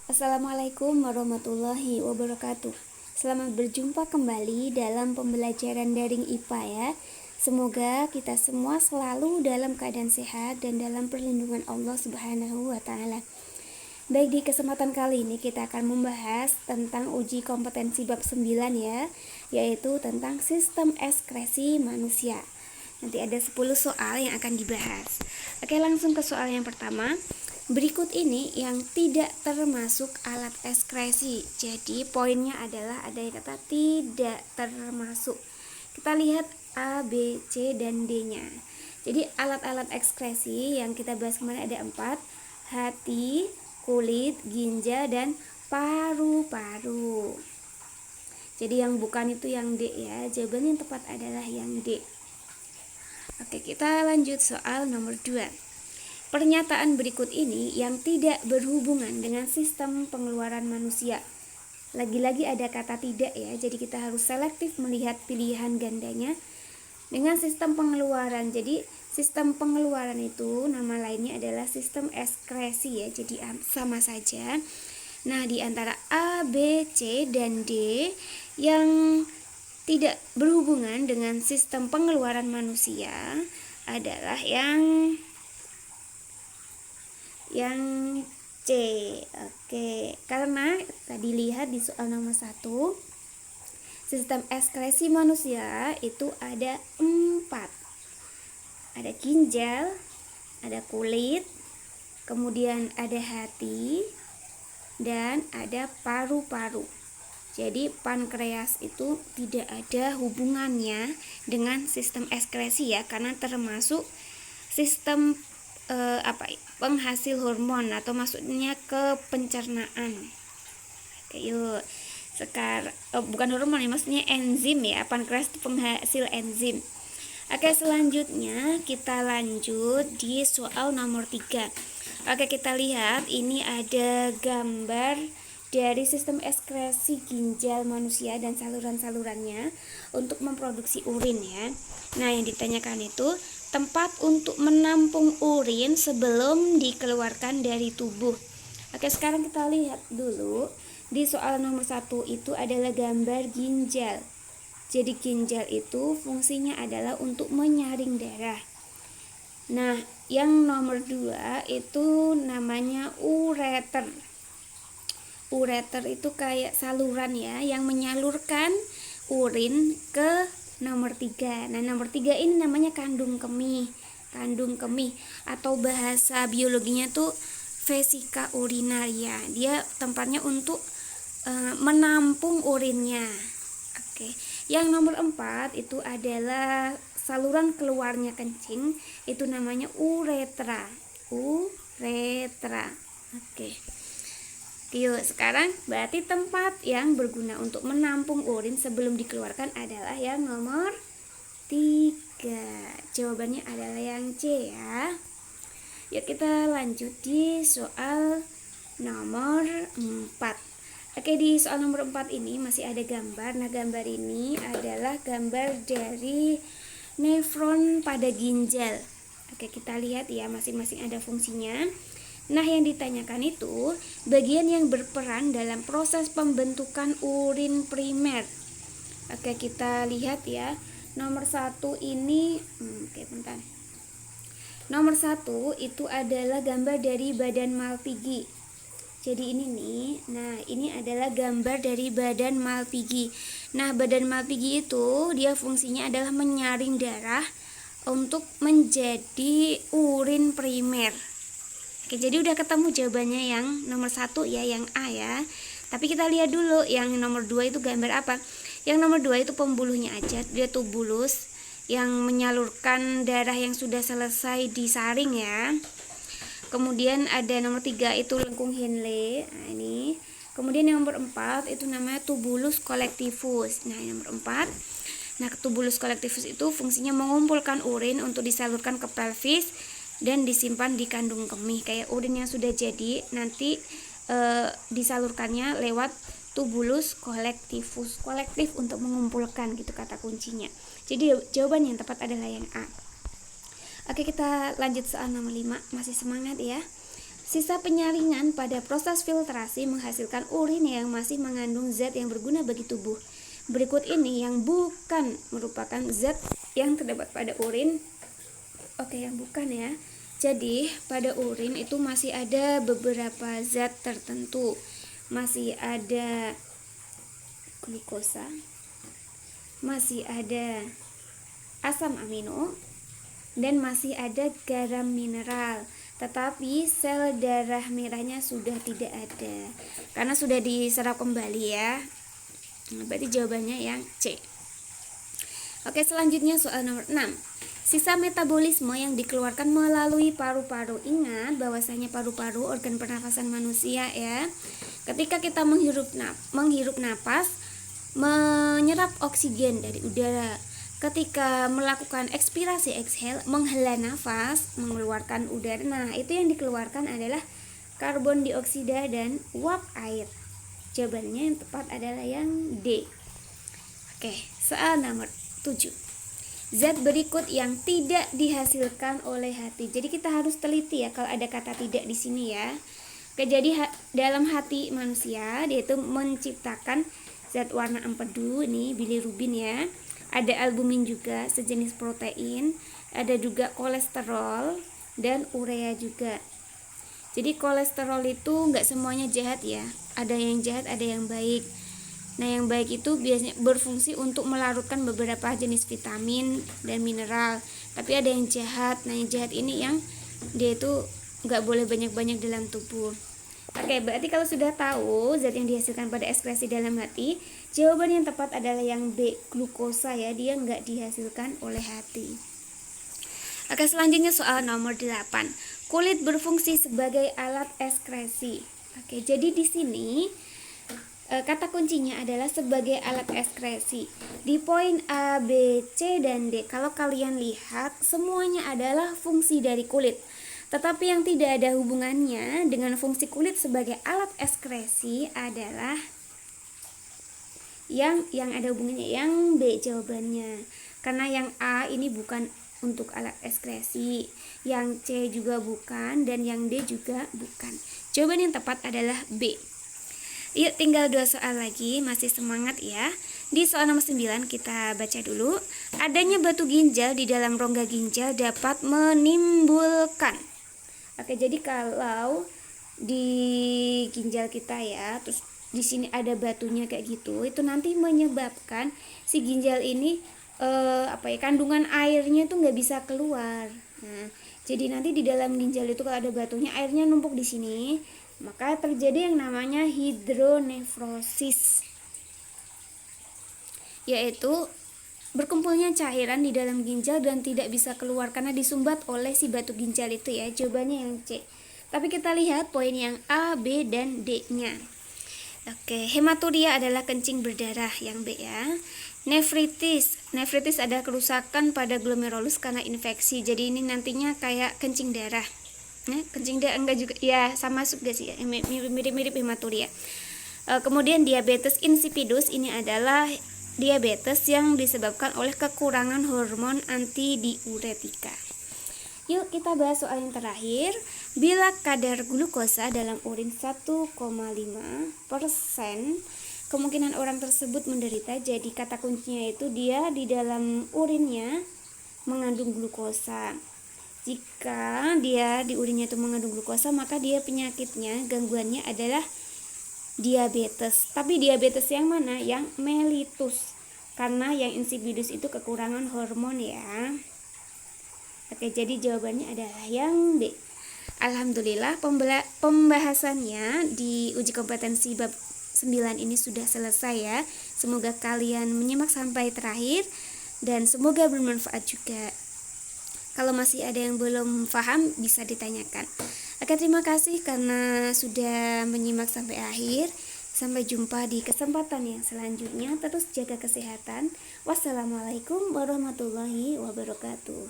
Assalamualaikum warahmatullahi wabarakatuh. Selamat berjumpa kembali dalam pembelajaran daring IPA ya. Semoga kita semua selalu dalam keadaan sehat dan dalam perlindungan Allah Subhanahu wa taala. Baik, di kesempatan kali ini kita akan membahas tentang uji kompetensi bab 9 ya, yaitu tentang sistem ekskresi manusia. Nanti ada 10 soal yang akan dibahas. Oke, langsung ke soal yang pertama. Berikut ini yang tidak termasuk alat ekskresi. Jadi poinnya adalah ada yang kata tidak termasuk. Kita lihat A, B, C, dan D-nya. Jadi alat-alat ekskresi yang kita bahas kemarin ada 4. Hati, kulit, ginjal, dan paru-paru. Jadi yang bukan itu yang D ya. Jawaban yang tepat adalah yang D. Oke, kita lanjut soal nomor 2. Pernyataan berikut ini yang tidak berhubungan dengan sistem pengeluaran manusia. Lagi-lagi ada kata tidak ya, jadi kita harus selektif melihat pilihan gandanya. Dengan sistem pengeluaran, jadi sistem pengeluaran itu nama lainnya adalah sistem ekskresi ya, jadi sama saja. Nah, di antara A, B, C, dan D yang tidak berhubungan dengan sistem pengeluaran manusia adalah yang C. Oke, karena tadi lihat di soal nomor 1, sistem ekskresi manusia itu ada 4. Ada ginjal, ada kulit, kemudian ada hati, dan ada paru-paru. Jadi pankreas itu tidak ada hubungannya dengan sistem ekskresi ya, karena termasuk sistem penghasil hormon atau maksudnya ke pencernaan. Oke, yuk. Sekarang bukan hormon ya, maksudnya enzim ya. Pankreas itu penghasil enzim. Oke, selanjutnya kita lanjut di soal nomor 3. Oke, kita lihat ini ada gambar dari sistem ekskresi ginjal manusia dan saluran-salurannya untuk memproduksi urin ya. Nah, yang ditanyakan itu tempat untuk menampung urin sebelum dikeluarkan dari tubuh. Oke, sekarang kita lihat dulu. Di soal nomor 1 itu adalah gambar ginjal. Jadi ginjal itu fungsinya adalah untuk menyaring darah. Nah, yang nomor 2 itu namanya ureter. Ureter itu kayak saluran ya, yang menyalurkan urin ke nomor 3. Nah, nomor 3 ini namanya kandung kemih. Kandung kemih atau bahasa biologinya tuh vesika urinaria. Dia tempatnya untuk menampung urinnya. Oke. Yang nomor 4 itu adalah saluran keluarnya kencing. Itu namanya uretra. Uretra. Oke. Yuk, sekarang berarti tempat yang berguna untuk menampung urin sebelum dikeluarkan adalah yang nomor 3. Jawabannya adalah yang C ya. Yuk kita lanjut di soal nomor 4. Oke, di soal nomor 4 ini masih ada gambar. Nah, gambar ini adalah gambar dari nefron pada ginjal. Oke, kita lihat ya, masing-masing ada fungsinya. Nah, yang ditanyakan itu bagian yang berperan dalam proses pembentukan urin primer. Oke, kita lihat ya. Nomor 1 ini bentar. Nomor 1 itu adalah gambar dari badan Malpighi. Jadi ini nih. Nah, ini adalah gambar dari badan Malpighi. Nah, badan Malpighi itu dia fungsinya adalah menyaring darah untuk menjadi urin primer. Oke, jadi udah ketemu jawabannya yang nomor 1 ya, yang A ya. Tapi kita lihat dulu yang nomor 2 itu gambar apa. Yang nomor 2 itu pembuluhnya aja, dia tubulus yang menyalurkan darah yang sudah selesai disaring ya. Kemudian ada nomor 3 itu lengkung Henle. Nah, ini. Kemudian yang nomor 4 itu namanya tubulus collectivus. Nah, yang nomor 4. Nah, tubulus collectivus itu fungsinya mengumpulkan urin untuk disalurkan ke pelvis dan disimpan di kandung kemih. Kayak urin yang sudah jadi nanti disalurkannya lewat tubulus collectivus. Kolektif untuk mengumpulkan gitu kata kuncinya. Jadi jawaban yang tepat adalah yang A. Oke, kita lanjut soal nomor 5. Masih semangat ya. Sisa penyaringan pada proses filtrasi menghasilkan urin yang masih mengandung zat yang berguna bagi tubuh. Berikut ini yang bukan merupakan zat yang terdapat pada urin. Oke, yang bukan ya. Jadi pada urin itu masih ada beberapa zat tertentu. Masih ada glukosa, masih ada asam amino, dan masih ada garam mineral. Tetapi sel darah merahnya sudah tidak ada karena sudah diserap kembali ya. Berarti jawabannya yang C. Oke, selanjutnya soal nomor 6. Sisa metabolisme yang dikeluarkan melalui paru-paru. Ingat bahwasanya paru-paru organ pernafasan manusia ya. Ketika kita menghirup napas, menyerap oksigen dari udara. Ketika melakukan ekspirasi exhale, menghela nafas, mengeluarkan udara. Nah, itu yang dikeluarkan adalah karbon dioksida dan uap air. Jawabannya yang tepat adalah yang D. Oke, soal nomor 7. Zat berikut yang tidak dihasilkan oleh hati. Jadi kita harus teliti ya kalau ada kata tidak di sini ya. Oke, jadi dalam hati manusia dia itu menciptakan zat warna empedu, ini bilirubin ya. Ada albumin juga, sejenis protein. Ada juga kolesterol dan urea juga. Jadi kolesterol itu nggak semuanya jahat ya. Ada yang jahat, ada yang baik. Nah, yang baik itu biasanya berfungsi untuk melarutkan beberapa jenis vitamin dan mineral. Tapi ada yang jahat. Nah, yang jahat ini yang dia itu nggak boleh banyak-banyak dalam tubuh. Oke, berarti kalau sudah tahu zat yang dihasilkan pada ekskresi dalam hati, jawaban yang tepat adalah yang B, glukosa ya. Dia nggak dihasilkan oleh hati. Oke, selanjutnya soal nomor 8. Kulit berfungsi sebagai alat ekskresi. Oke, jadi di sini kata kuncinya adalah sebagai alat ekskresi. Di poin A, B, C, dan D, kalau kalian lihat semuanya adalah fungsi dari kulit. Tetapi yang tidak ada hubungannya dengan fungsi kulit sebagai alat ekskresi adalah yang ada hubungannya yang B jawabannya. Karena yang A ini bukan untuk alat ekskresi, yang C juga bukan, dan yang D juga bukan. Jawaban yang tepat adalah B. Yuk, tinggal 2 soal lagi, masih semangat ya. Di soal nomor 9 kita baca dulu. Adanya batu ginjal di dalam rongga ginjal dapat menimbulkan. Oke, jadi kalau di ginjal kita ya, terus di sini ada batunya kayak gitu, itu nanti menyebabkan si ginjal ini kandungan airnya tuh nggak bisa keluar. Nah, jadi nanti di dalam ginjal itu kalau ada batunya, airnya numpuk di sini, maka terjadi yang namanya hidronefrosis, yaitu berkumpulnya cairan di dalam ginjal dan tidak bisa keluar karena disumbat oleh si batu ginjal itu ya. Jawabannya yang C. Tapi kita lihat poin yang A, B, dan D-nya. Oke, hematuria adalah kencing berdarah yang B ya. Nefritis adalah kerusakan pada glomerulus karena infeksi. Jadi ini nantinya kayak kencing darah. Kencing darah enggak juga ya, sama juga sih ya, mirip-mirip hematuria. Kemudian diabetes insipidus, ini adalah diabetes yang disebabkan oleh kekurangan hormon antidiuretika. Yuk kita bahas soal yang terakhir. Bila kadar glukosa dalam urin 1,5%, kemungkinan orang tersebut menderita. Jadi kata kuncinya itu dia di dalam urinnya mengandung glukosa. Jika dia di urinnya itu mengandung glukosa, maka dia penyakitnya, gangguannya adalah diabetes. Tapi diabetes yang mana? Yang mellitus. Karena yang insipidus itu kekurangan hormon ya. Oke, jadi jawabannya adalah yang B. Alhamdulillah pembahasannya di uji kompetensi bab 9 ini sudah selesai ya. Semoga kalian menyimak sampai terakhir dan semoga bermanfaat juga. Kalau masih ada yang belum paham bisa ditanyakan. Oke, terima kasih karena sudah menyimak sampai akhir. Sampai jumpa di kesempatan yang selanjutnya. Terus jaga kesehatan. Wassalamualaikum warahmatullahi wabarakatuh.